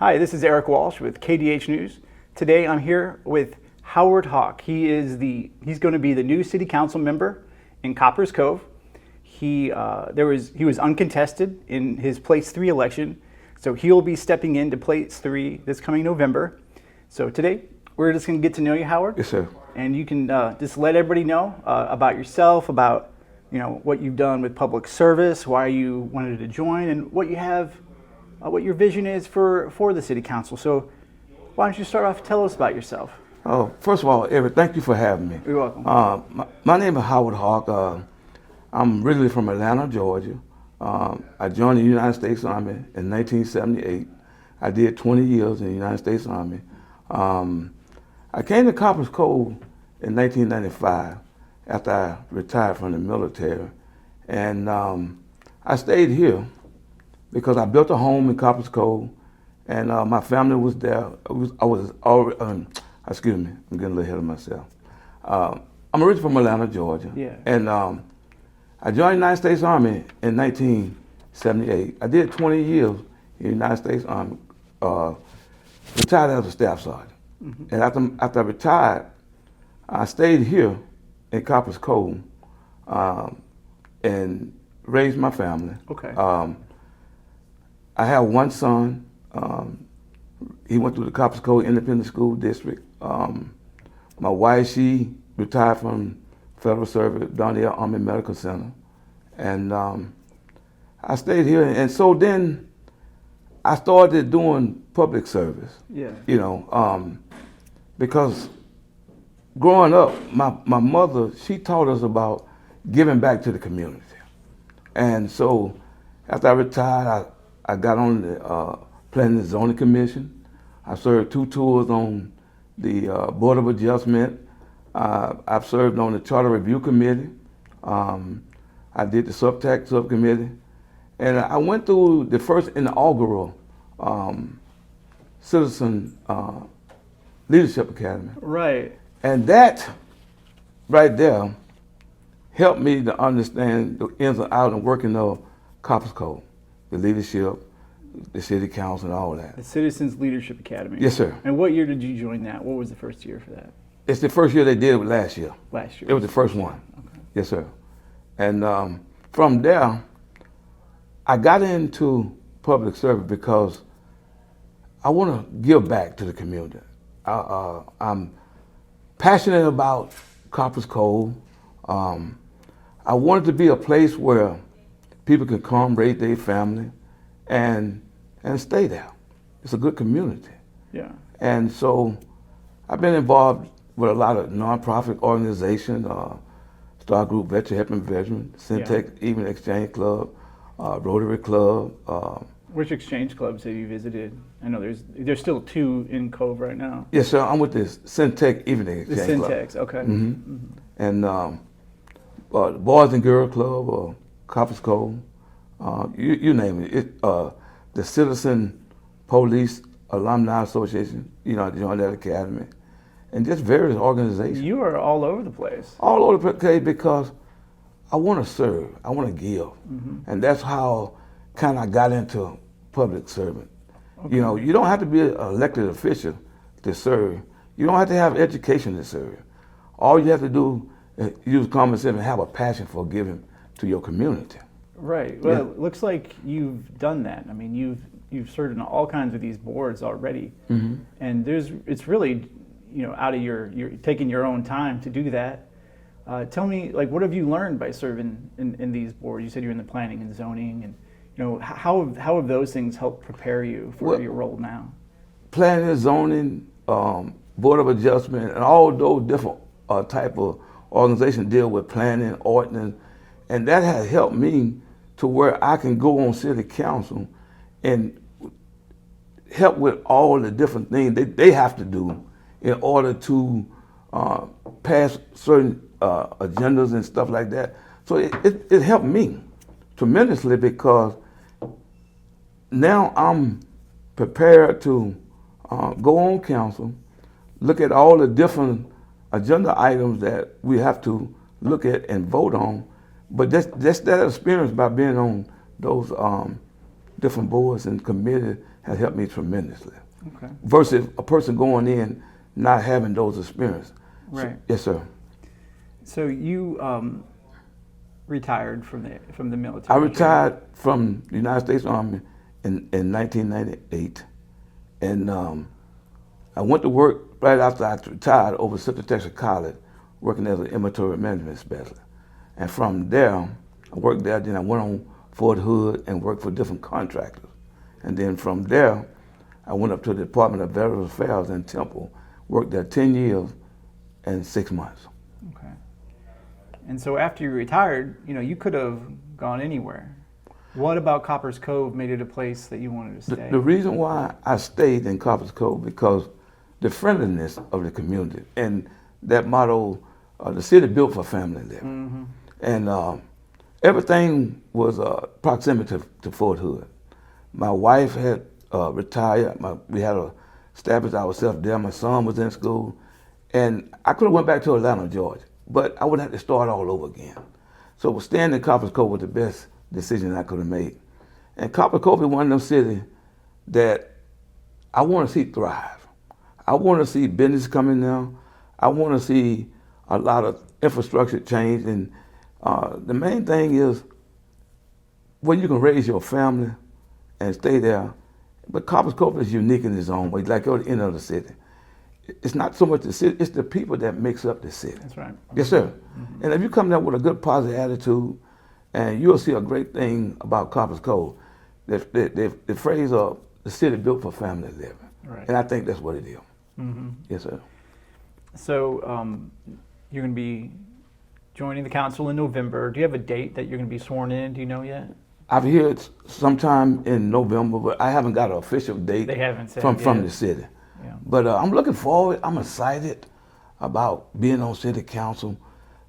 Hi, this is Eric Walsh with KDH News. Today I'm here with Howard Hawk. He's going to be the new city council member in Copperas Cove. He was uncontested in his place 3 election, so he'll be stepping into place 3 this coming November. So today we're just going to get to know you, Howard. Yes, sir. And you can just let everybody know about yourself, about what you've done with public service, why you wanted to join, and what you have. What your vision is for the city council. So why don't you start off, tell us about yourself. Oh, first of all, Eric, thank you for having me. You're welcome. My name is Howard Hawk. I'm originally from Atlanta, Georgia. I joined the United States Army in 1978. I did 20 years in the United States Army. I came to Copperas Cove in 1995 after I retired from the military. And I stayed here because I built a home in Copperas Cove, and my family was there. Excuse me, I'm getting a little ahead of myself. I'm originally from Atlanta, Georgia. Yeah. And I joined the United States Army in 1978. I did 20 years in the United States Army, retired as a staff sergeant. Mm-hmm. And after I retired, I stayed here in Copperas Cove and raised my family. Okay. I have one son. He went through the Copperas Cove Independent School District. My wife, she retired from federal service, Donnell Army Medical Center. And I stayed here. And so then I started doing public service. Yeah. Because growing up, my mother, she taught us about giving back to the community. And so after I retired, I got on the Planning and Zoning Commission. I served 2 tours on the Board of Adjustment. I've served on the Charter Review Committee. I did the Subtax Subcommittee. And I went through the first inaugural Citizen Leadership Academy. Right. And that right there helped me to understand the ins and outs and working of Copperas Cove, the leadership, the city council, and all that. The Citizens Leadership Academy. Yes, sir. And what year did you join that? What was the first year for that? It's the first year they did it last year. Last year. It was the first one. Okay. Yes, sir. And from there, I got into public service because I want to give back to the community. I'm passionate about Copperas Cove. I wanted to be a place where people can come, raise their family, and stay there. It's a good community. Yeah. And so I've been involved with a lot of nonprofit organizations, Star Group, Veteran Helping Veterans, Syntec, Even Exchange Club, Rotary Club. Which exchange clubs have you visited? I know there's still 2 in Cove right now. Yes, sir. I'm with the Syntec Evening Exchange Club. The Syntex, okay. Mm-hmm. Mm-hmm. And the Boys and Girls Club, or Copperas Cove, you name it. The Citizen Police Alumni Association, I joined that academy, and just various organizations. You are all over the place. All over the place because I want to serve, I want to give, and that's how kind of I got into public service. Okay. You don't have to be an elected official to serve. You don't have to have education to serve. All you have to do is use common sense and have a passion for giving to your community. Right. Well, It looks like you've done that. I mean, you've served in all kinds of these boards already, and it's really, out of you're taking your own time to do that. Tell me, what have you learned by serving in these boards? You said you're in the planning and zoning, and how have those things helped prepare you for your role now? Planning and zoning, Board of Adjustment, and all those different type of organizations deal with planning, ordinance, and that has helped me to where I can go on city council and help with all the different things they have to do in order to pass certain agendas and stuff like that. So it helped me tremendously because now I'm prepared to go on council, look at all the different agenda items that we have to look at and vote on. But that's that experience by being on those different boards and committees has helped me tremendously. Okay. Versus a person going in not having those experiences. Right. Yes, sir. So you retired from the military. I retired from the United States Army in 1998, and I went to work right after I retired over at Central Texas College, working as an inventory management specialist. And from there, I worked there. Then I went on Fort Hood and worked for different contractors. And then from there, I went up to the Department of Veterans Affairs in Temple, worked there 10 years and 6 months. Okay. And so after you retired, you could have gone anywhere. What about Copperas Cove made it a place that you wanted to stay? The reason why I stayed in Copperas Cove because the friendliness of the community and that motto, the city built for family living. Mm-hmm. And everything was proximity to Fort Hood. My wife had retired. We had established ourselves there. My son was in school. And I could have went back to Atlanta, Georgia, but I would have to start all over again. So staying in Copperas Cove was the best decision I could have made. And Copperas Cove is one of them cities that I want to see thrive. I want to see business coming now. I want to see a lot of infrastructure change. And the main thing is where you can raise your family and stay there. But Copperas Cove is unique in its own way, like at the end of the city. It's not so much the city, it's the people that makes up the city. That's right. Yes, sir. Mm-hmm. And if you come there with a good positive attitude, and you'll see a great thing about Copperas Cove, the phrase of the city built for family living. Right. And I think that's what it is. Mm-hmm. Yes, sir. So you're going to be joining the council in November. Do you have a date that you're going to be sworn in? Do you know yet? I've heard sometime in November, but I haven't got an official date They haven't said from the city. Yeah. But I'm looking forward. I'm excited about being on city council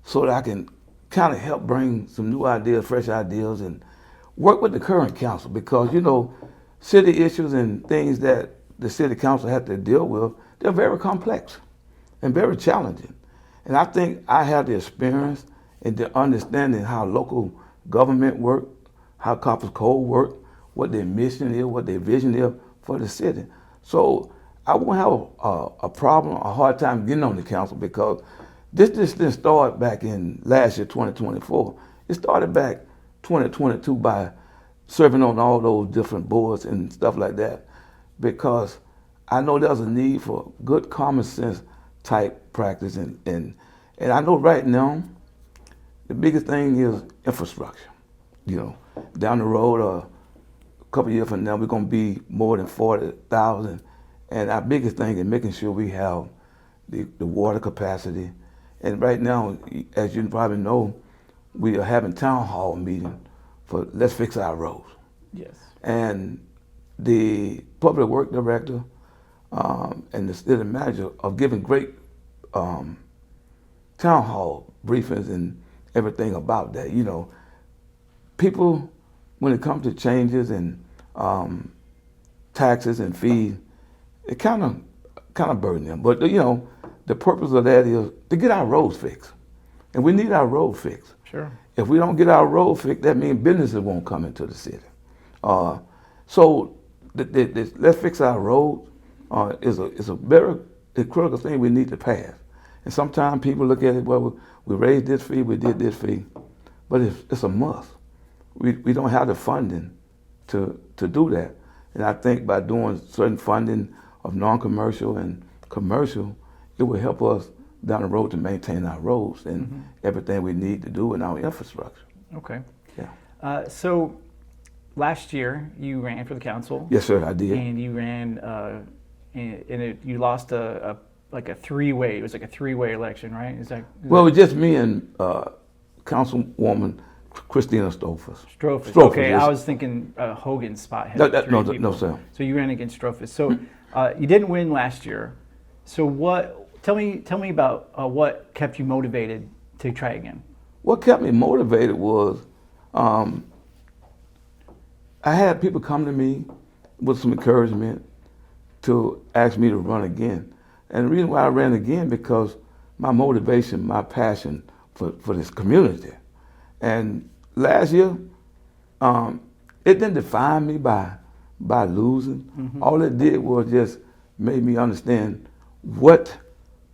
so that I can kind of help bring some new ideas, fresh ideas, and work with the current council because, city issues and things that the city council has to deal with, they're very complex and very challenging. And I think I have the experience and the understanding how local government work, how Copperas Cove work, what their mission is, what their vision is for the city. So I won't have a problem, a hard time getting on the council because this didn't start back in last year, 2024. It started back 2022 by serving on all those different boards and stuff like that because I know there's a need for good common sense type practice and I know right now the biggest thing is infrastructure. Down the road a couple of years from now we're going to be more than 40,000 and our biggest thing is making sure we have the water capacity. And right now, as you probably know, we are having town hall meeting for let's fix our roads. Yes. And the public work director and the city manager are giving great town hall briefings and everything about that. People, when it comes to changes and taxes and fees, it kind of burden them. But the purpose of that is to get our roads fixed, and we need our road fixed. Sure. If we don't get our road fixed, that means businesses won't come into the city. So let's fix our roads is a very critical thing we need to pass. And sometimes people look at it, well, we raised this fee, we did this fee, but it's a must. We don't have the funding to do that. And I think by doing certain funding of non-commercial and commercial, it will help us down the road to maintain our roads and everything we need to do in our infrastructure. Okay. Yeah. So last year you ran for the council. Yes, sir, I did. And you ran, you lost a three-way. It was like a three-way election, right? Well, it was just me and Councilwoman Christina Strophus. Strophus. Okay, yes. I was thinking Hogan's spot had No, sir. So you ran against Strophus. So you didn't win last year. So tell me about what kept you motivated to try again? What kept me motivated was I had people come to me with some encouragement to ask me to run again. And the reason why I ran again because my motivation, my passion for this community. And last year, it didn't define me by by losing. All it did was just made me understand what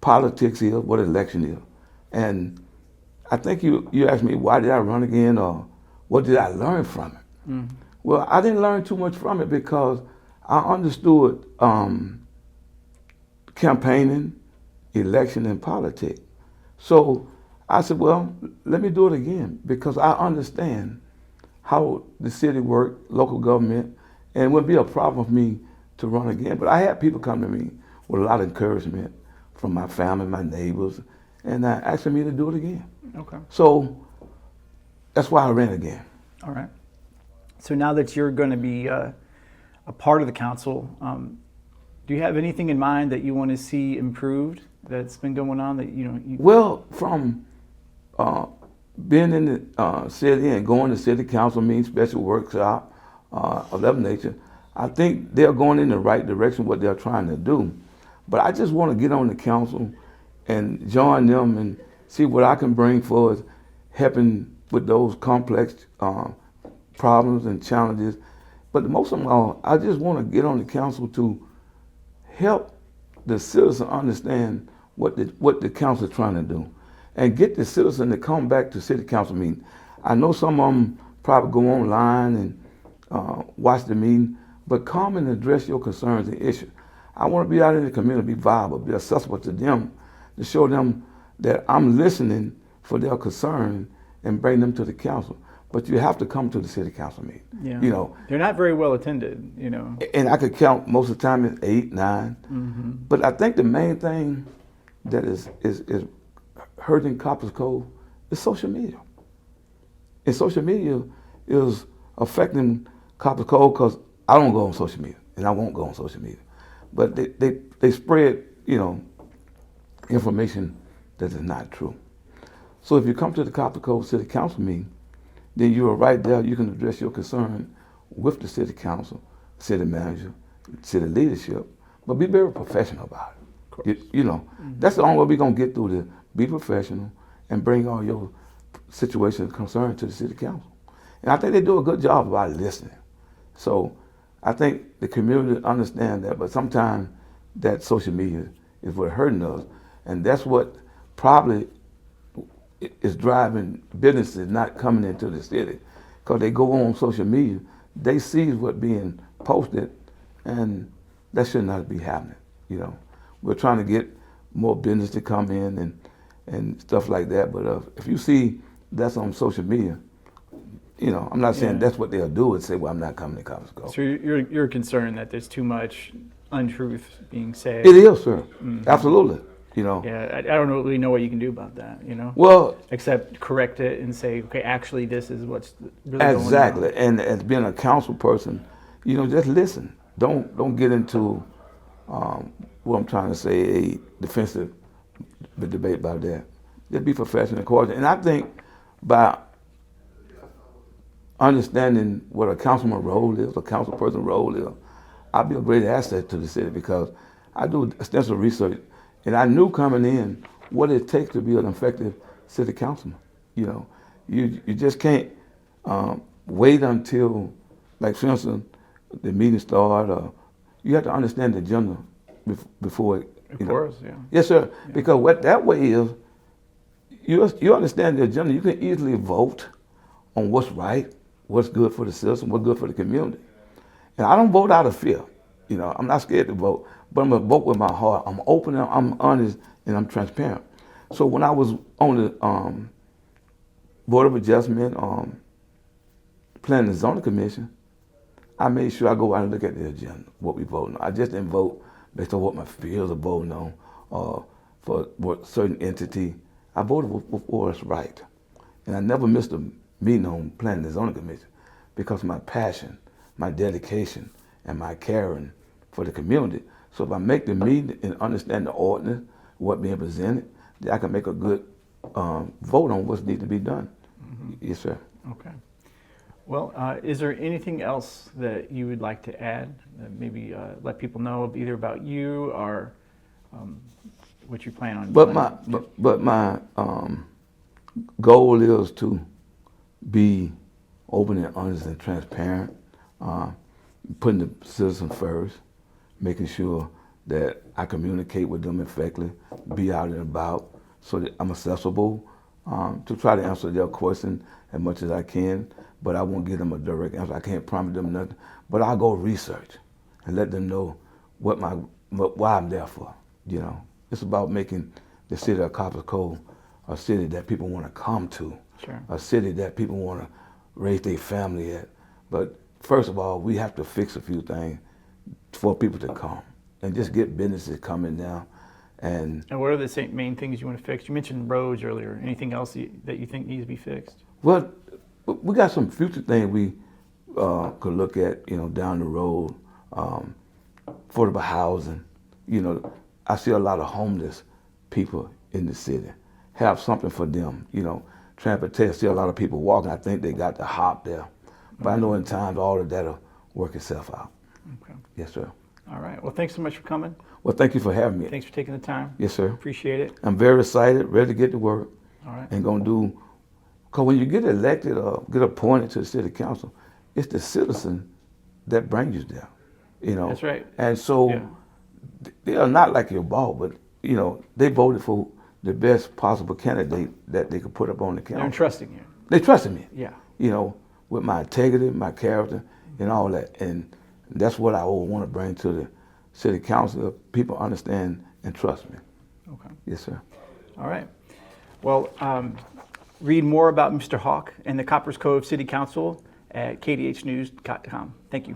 politics is, what election is. And I think you asked me, why did I run again, or what did I learn from it? Well, I didn't learn too much from it because I understood campaigning, election, and politics. So I said, well, let me do it again because I understand how the city worked, local government, and it wouldn't be a problem for me to run again. But I had people come to me with a lot of encouragement from my family, my neighbors, and asking me to do it again. Okay. So that's why I ran again. All right. So now that you're going to be a part of the council, do you have anything in mind that you want to see improved that's been going on that Well, from being in the city and going to city council meetings, special workshop of that nature, I think they're going in the right direction what they're trying to do. But I just want to get on the council and join them and see what I can bring for helping with those complex problems and challenges. But most of all, I just want to get on the council to help the citizen understand what the council is trying to do, and get the citizen to come back to city council meeting. I know some of them probably go online and watch the meeting, but come and address your concerns and issues. I want to be out in the community, be viable, be accessible to them, to show them that I'm listening for their concern and bring them to the council. But you have to come to the city council meeting. Yeah. They're not very well attended, And I could count most of the time it's 8, 9. But I think the main thing that is hurting Copperas Cove is social media. And social media is affecting Copperas Cove because I don't go on social media, and I won't go on social media. But they spread, information that is not true. So if you come to the Copperas Cove City Council meeting, then you are right there. You can address your concern with the city council, city manager, city leadership, but be very professional about it. That's the only way we're gonna get through this. Be professional and bring all your situations and concerns to the city council. And I think they do a good job about listening. So I think the community understands that, but sometimes that social media is what hurting us, and that's what probably is driving businesses not coming into the city, because they go on social media, they see what's being posted, and that should not be happening. We're trying to get more business to come in and stuff like that. But if you see that's on social media, I'm not saying that's what they'll do and say, well, I'm not coming to Copperas Cove. So you're concerned that there's too much untruth being said. It is, sir. Absolutely. Yeah, I don't really know what you can do about that, Well, except correct it and say, okay, actually this is what's really going on. Exactly. And as being a council person, just listen. Don't get into what I'm trying to say, a defensive debate about that. Just be professional and cordial. And I think by understanding what a councilman role is, a council person role is, I'll be a great asset to the city because I do extensive research. And I knew coming in what it takes to be an effective city councilman. You just can't wait until, like for instance, the meeting starts. You have to understand the agenda before it. Of course, yeah. Yes, sir. Yeah. Because what that way is, you understand the agenda. You can easily vote on what's right, what's good for the citizen, what's good for the community. And I don't vote out of fear. I'm not scared to vote. But I'm going to vote with my heart. I'm open, I'm honest, and I'm transparent. So when I was on the Board of Adjustment, Planning and Zoning Commission, I made sure I go out and look at the agenda, what we voting on. I just didn't vote based on what my peers are voting on for what certain entity. I voted for what's right. And I never missed a meeting on Planning and Zoning Commission because of my passion, my dedication, and my caring for the community. So if I make the meeting and understand the ordinance, what being presented, then I can make a good vote on what needs to be done. Yes, sir. Okay. Well, is there anything else that you would like to add? Maybe let people know either about you or what you plan on doing? But my goal is to be open and honest and transparent. putting the citizens first, making sure that I communicate with them effectively, be out and about, so that I'm accessible to try to answer their question as much as I can. But I won't give them a direct answer. I can't promise them nothing. But I'll go research and let them know why I'm there for. You know, it's about making the city of Copperas Cove a city that people want to come to, Sure. a city that people want to raise their family at. But first of all, we have to fix a few things for people to come and just get businesses coming now. And what are the main things you want to fix? You mentioned roads earlier. Anything else that you think needs to be fixed? well, we got some future things we could look at, you know, down the road. Affordable housing. You know, I see a lot of homeless people in the city. Have something for them, you know. Transportation, see a lot of people walking. I think they got the hop there. But I know in time all of that'll work itself out. Okay. Yes, sir. All right. Well, thanks so much for coming. Well, thank you for having me. Thanks for taking the time. Yes, sir. Appreciate it. I'm very excited, ready to get to work. All right. And gonna do, because when you get elected or get appointed to the city council, it's the citizen that brings you there, you know. That's right. And so Yeah. they are not like your boss, but, you know, they voted for the best possible candidate that they could put up on the council. They're trusting you. They trusted me, Yeah. you know, with my integrity, my character, and all that. And that's what I always want to bring to the city council. People understand and trust me. Okay. Yes, sir. All right. Well, read more about Mr. Hawk and the Copperas Cove City Council at kdhnews.com. Thank you.